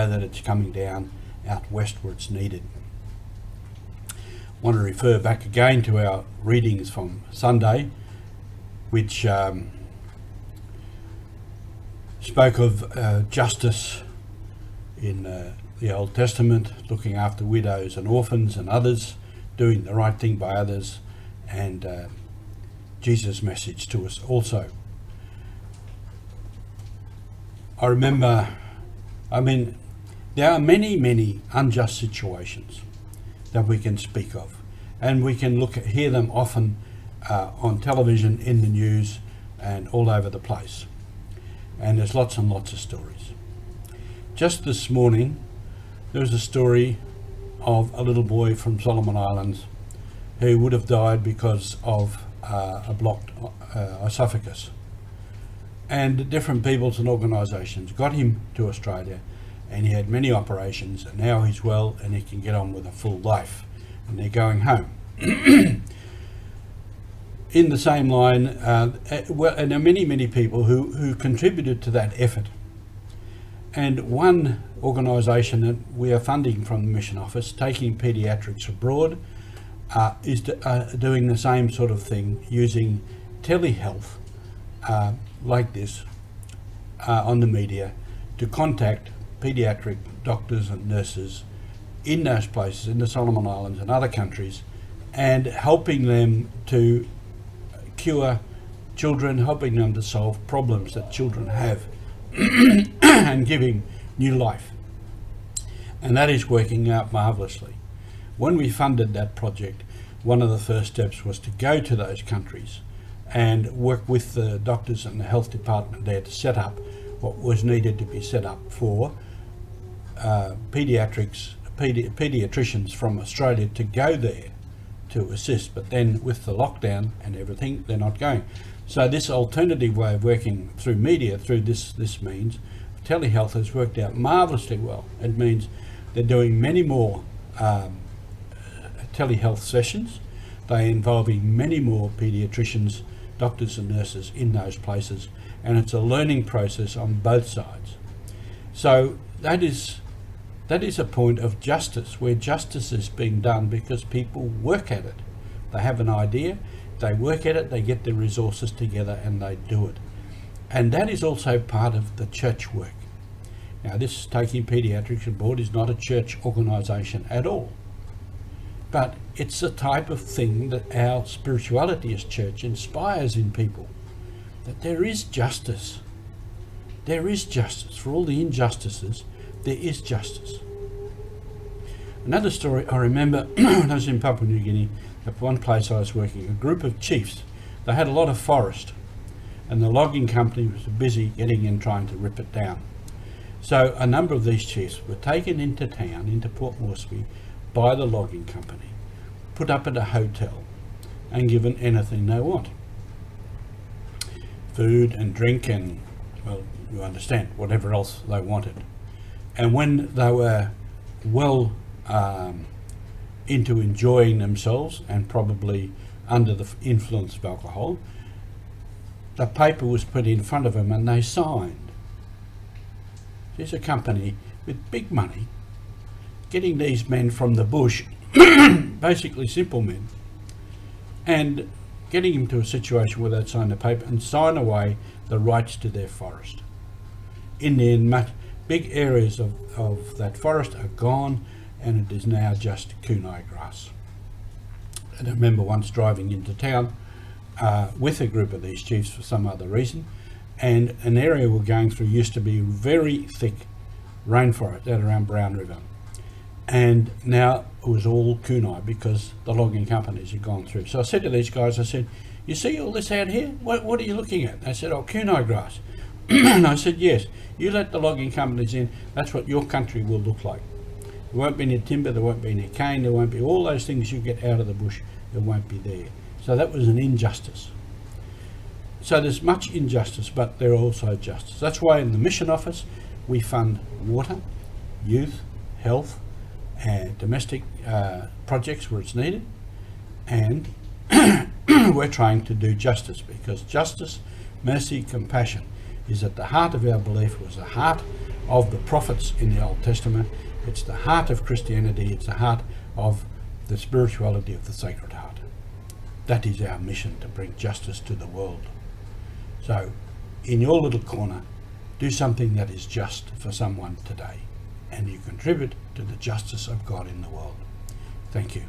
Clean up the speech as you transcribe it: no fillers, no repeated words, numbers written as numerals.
know that it's coming down out west where it's needed. I want to refer back again to our readings from Sunday, which spoke of justice in the Old Testament, looking after widows and orphans and others, doing the right thing by others, and Jesus' message to us also. I remember, there are many unjust situations that we can speak of, and we can hear them often on television, in the news, and all over the place. And there's lots and lots of stories. Just this morning, there was a story of a little boy from Solomon Islands who would have died because of a blocked esophagus. And different peoples and organisations got him to Australia, and he had many operations, and now he's well and he can get on with a full life, and they're going home. In the same line, and there are many people who contributed to that effort. And one organisation that we are funding from the Mission Office, Taking Pediatrics Abroad, is doing the same sort of thing, using telehealth like this on the media to contact paediatric doctors and nurses in those places, in the Solomon Islands and other countries, and helping them to cure children, helping them to solve problems that children have and giving new life. And that is working out marvellously. When we funded that project, one of the first steps was to go to those countries and work with the doctors and the health department there to set up what was needed to be set up for paediatricians from Australia to go there to assist. But then with the lockdown and everything, they're not going. So this alternative way of working through media, through this means, telehealth has worked out marvellously well. It means they're doing many more telehealth sessions. They're involving many more paediatricians, doctors and nurses in those places, and it's a learning process on both sides. So that is a point of justice, where justice is being done because people work at it. They have an idea, they work at it, they get their resources together and they do it. And that is also part of the church work. Now, this Taking Pediatrics Abroad is not a church organisation at all, but it's the type of thing that our spirituality as church inspires in people, that there is justice. There is justice. For all the injustices, there is justice. Another story I remember, when I was in Papua New Guinea, at one place I was working, a group of chiefs, they had a lot of forest, and the logging company was busy getting in trying to rip it down. So a number of these chiefs were taken into town, into Port Moresby, by the logging company, put up at a hotel and given anything they want. Food and drink and, well, you understand, whatever else they wanted. And when they were well into enjoying themselves and probably under the influence of alcohol, the paper was put in front of them and they signed. There's a company with big money getting these men from the bush, basically simple men, and getting them to a situation where they'd sign the paper and sign away the rights to their forest. In the end, big areas of that forest are gone, and it is now just Kunai Grass. And I remember once driving into town with a group of these chiefs for some other reason, and an area we're going through used to be very thick rainforest out around Brown River. And now it was all kunai because the logging companies had gone through. So I said to these guys, I said, "You see all this out here? What are you looking at?" They said, "Oh, kunai grass." And I said, "Yes, you let the logging companies in, that's what your country will look like. There won't be any timber, there won't be any cane, there won't be all those things you get out of the bush, there won't be there." So that was an injustice. So there's much injustice, but there are also justice. That's why in the Mission Office we fund water, youth, health, and domestic projects where it's needed, and we're trying to do justice, because justice, mercy, compassion is at the heart of our belief, was the heart of the prophets in the Old Testament. It's the heart of Christianity. It's the heart of the spirituality of the Sacred Heart. That is our mission, to bring justice to the world. So, in your little corner, do something that is just for someone today, and you contribute to the justice of God in the world. Thank you.